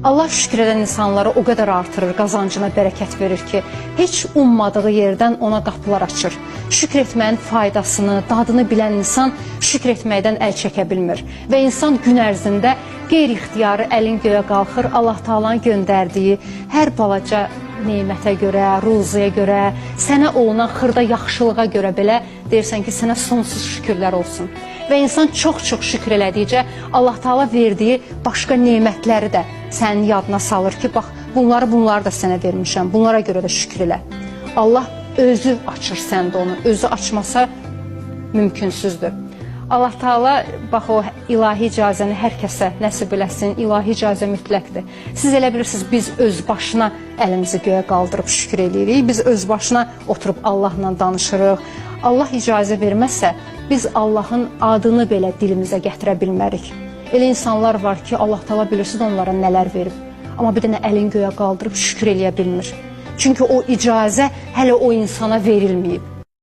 Allah şükür edən insanları o qədər artırır, qazancına bərəkət verir ki, heç ummadığı yerdən ona qapılar açır. Şükür etməyin faydasını, dadını bilən insan şükür etməkdən əl çəkə bilmir. Və insan gün ərzində qeyri-ixtiyarı əlin göyə qalxır, Allah Taala'nın göndərdiyi hər balaca nemətə görə, ruziyə görə, sənə olunan xırda yaxşılığa görə belə deyirsən ki, sənə sonsuz şükürlər olsun. Və insan çox-çox şükür elədikcə Allah Taala verdiyi başqa nemətləri də sənin yadına salır ki, bax, bunları da sənə vermişəm, bunlara görə də şükür elə. Allah özü açır səndə onu, özü açmasa mümkünsüzdür. Allah Taala bax o ilahi icazəni hər kəsə nəsib eləsin, ilahi icazə mütləqdir. Siz elə bilirsiniz, biz öz başına əlimizi göyə qaldırıb şükür eləyirik, biz öz başına oturub Allahla danışırıq. Allah icazə verməzsə, biz Allahın adını belə dilimizə gətirə bilmərik. Elə insanlar var ki, Allah Taala bilirsiniz onlara nələr verib. Amma bir dənə əlin göyə qaldırıb şükür eləyə bilmir. Çünki o icazə hələ o insana verilməyib.